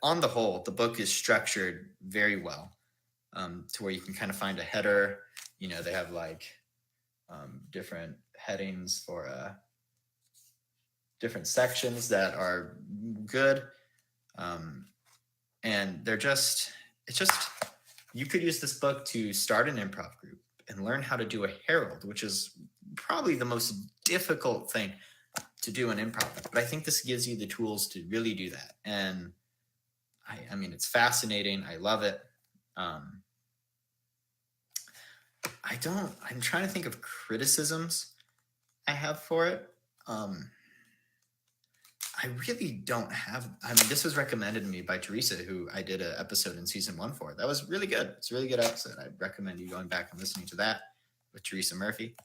On the whole, the book is structured very well, to where you can kind of find a header. You know, they have like different headings for different sections that are good, and you could use this book to start an improv group and learn how to do a herald, which is probably the most difficult thing to do in improv. But I think this gives you the tools to really do that. And I mean, it's fascinating. I love it. I'm trying to think of criticisms I have for it. I really don't have. I mean, this was recommended to me by Teresa, who I did an episode in season 1 for. That was really good. It's a really good episode. I recommend you going back and listening to that with Teresa Murphy.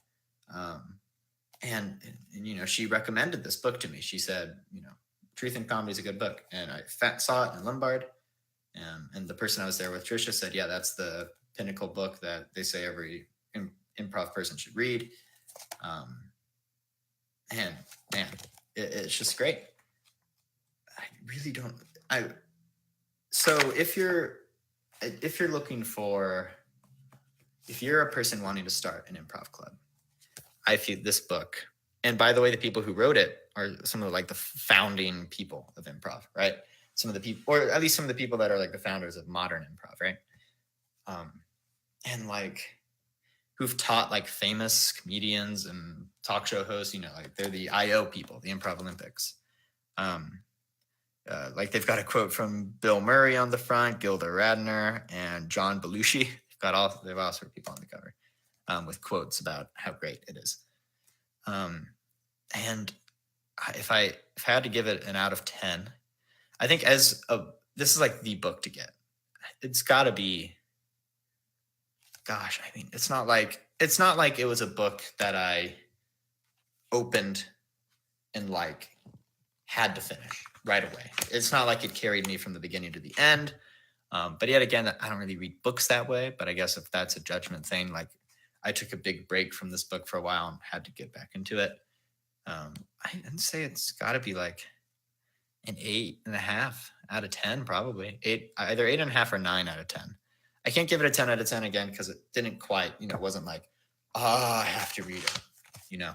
And you know, she recommended this book to me. She said, you know, Truth and Comedy is a good book. And I saw it in Lombard. And the person I was there with, Trisha, said, yeah, that's the pinnacle book that they say every improv person should read. And man, it's just great. I really don't. So if you're looking for, if you're a person wanting to start an improv club, I feel this book, and by the way, the people who wrote it are some of the founding people of improv, right? Some of the people, or at least some of the people that are like the founders of modern improv, right? And like who've taught like famous comedians and talk show hosts, you know, like they're the IO people, the Improv Olympics. Like they've got a quote from Bill Murray on the front, Gilda Radner, and John Belushi. They've also people on the cover with quotes about how great it is. And if I had to give it an out of 10, I think this is like the book to get. It's got to be. Gosh, I mean, it's not like it was a book that I opened and like had to finish right away. It's not like it carried me from the beginning to the end. But yet again, I don't really read books that way. But I guess if that's a judgment thing, like I took a big break from this book for a while and had to get back into it. I'd say it's got to be like an 8.5 out of 10, probably either 8.5 or 9 out of 10. I can't give it a 10 out of 10 again because it didn't quite, you know, it wasn't like, I have to read it, you know.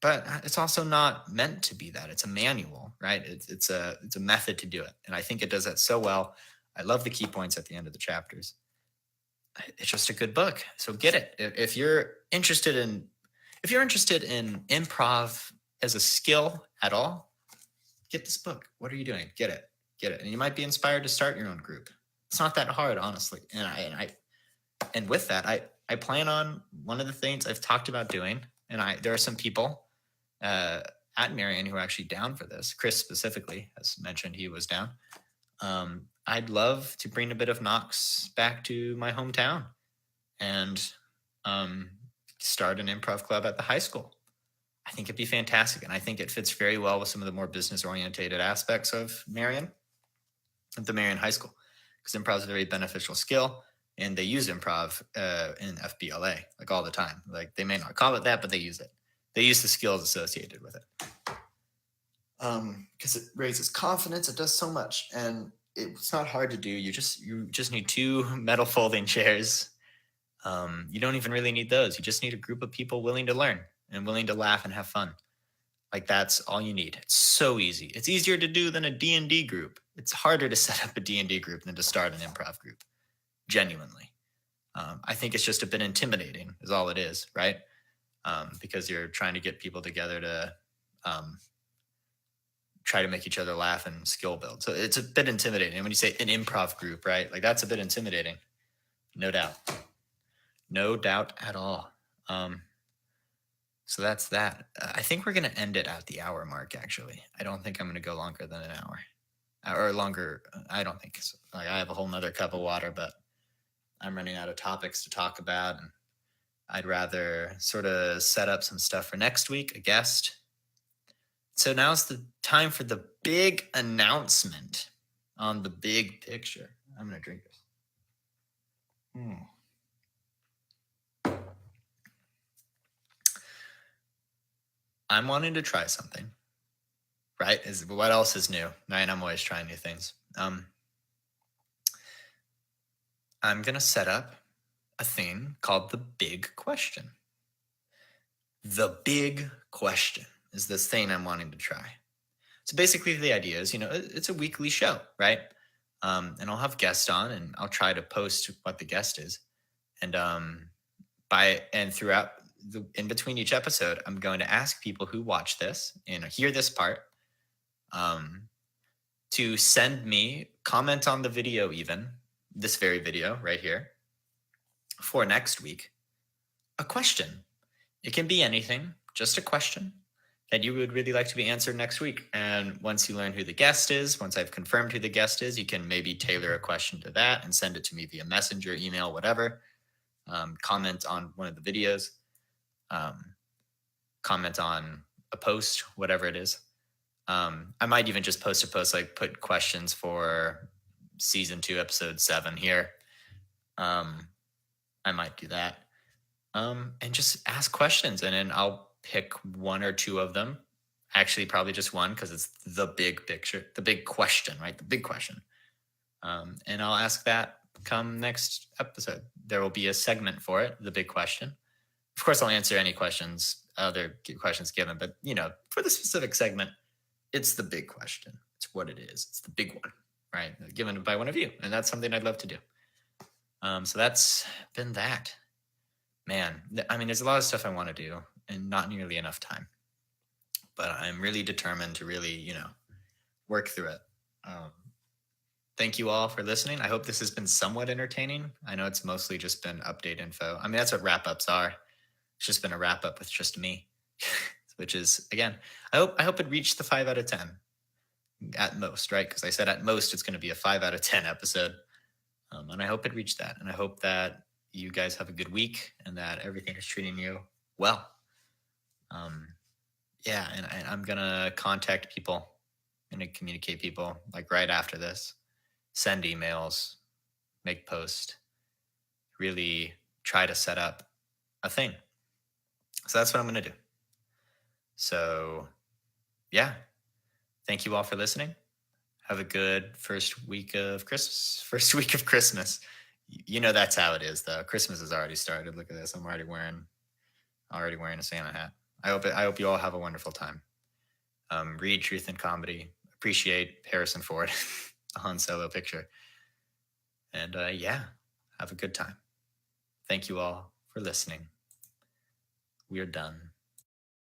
But it's also not meant to be that. It's a manual, right? It's a method to do it. And I think it does that so well. I love the key points at the end of the chapters. It's just a good book. So get it. If you're interested in improv as a skill at all, get this book. What are you doing? Get it. And you might be inspired to start your own group. It's not that hard, honestly. And with that, I plan on, one of the things I've talked about doing, and there are some people at Marion who are actually down for this. Chris specifically has mentioned he was down. I'd love to bring a bit of Knox back to my hometown and start an improv club at the high school. I think it'd be fantastic. And I think it fits very well with some of the more business orientated aspects of Marion, at the Marion High School, because improv is a very beneficial skill. And they use improv in FBLA like all the time. Like they may not call it that, but they use it. They use the skills associated with it. Because it raises confidence. It does so much, and it's not hard to do. You just need 2 metal folding chairs. You don't even really need those. You just need a group of people willing to learn and willing to laugh and have fun. Like that's all you need. It's so easy. It's easier to do than a D&D group. It's harder to set up a D&D group than to start an improv group. Genuinely. I think it's just a bit intimidating is all it is, right? Because you're trying to get people together to try to make each other laugh and skill build. So it's a bit intimidating. And when you say an improv group, right? Like that's a bit intimidating. No doubt. No doubt at all. So that's that. I think we're going to end it at the hour mark, actually. I don't think I'm going to go longer than an hour. Or longer. I don't think so. Like I have a whole nother cup of water, but I'm running out of topics to talk about. And I'd rather sort of set up some stuff for next week, a guest. So now's the time for the big announcement on the big picture. I'm going to drink this. I'm wanting to try something, right? What else is new? Right? I'm always trying new things. I'm going to set up a thing called the big question. The big question is this thing I'm wanting to try. So basically the idea is, it's a weekly show, right? And I'll have guests on and I'll try to post what the guest is. And throughout in between each episode, I'm going to ask people who watch this and hear this part to send me, comment on the video even, this very video right here, for next week, a question. It can be anything, just a question that you would really like to be answered next week. And once you learn who the guest is, once I've confirmed who the guest is, you can maybe tailor a question to that and send it to me via messenger, email, whatever. Comment on one of the videos. Comment on a post, whatever it is. I might even just post a post, like put questions for season 2, episode 7 here. I might do that. And just ask questions, and then I'll pick 1 or 2 of them. Actually, probably just 1, because it's the big picture, the big question, right? The big question. And I'll ask that come next episode. There will be a segment for it, the big question. Of course, I'll answer any other questions given, but for the specific segment, it's the big question. It's what it is. It's the big one, right? Given by one of you, and that's something I'd love to do. So that's been that. Man, I mean, there's a lot of stuff I want to do and not nearly enough time, but I'm really determined to really, work through it. Thank you all for listening. I hope this has been somewhat entertaining. I know it's mostly just been update info. I mean, that's what wrap-ups are. It's just been a wrap-up with just me, which is, again, I hope it reached the 5 out of 10 at most, right? Because I said at most it's going to be a 5 out of 10 episode. And I hope it reached that. And I hope that you guys have a good week and that everything is treating you well. And I'm going to contact people. I'm going to communicate people like right after this. Send emails, make posts, really try to set up a thing. So that's what I'm going to do. So, yeah. Thank you all for listening. Have a good first week of Christmas. That's how it is, though. Christmas has already started. Look at this. I'm already wearing a Santa hat. I hope you all have a wonderful time. Read Truth and Comedy. Appreciate Harrison Ford, the Han Solo picture. And have a good time. Thank you all for listening. We are done.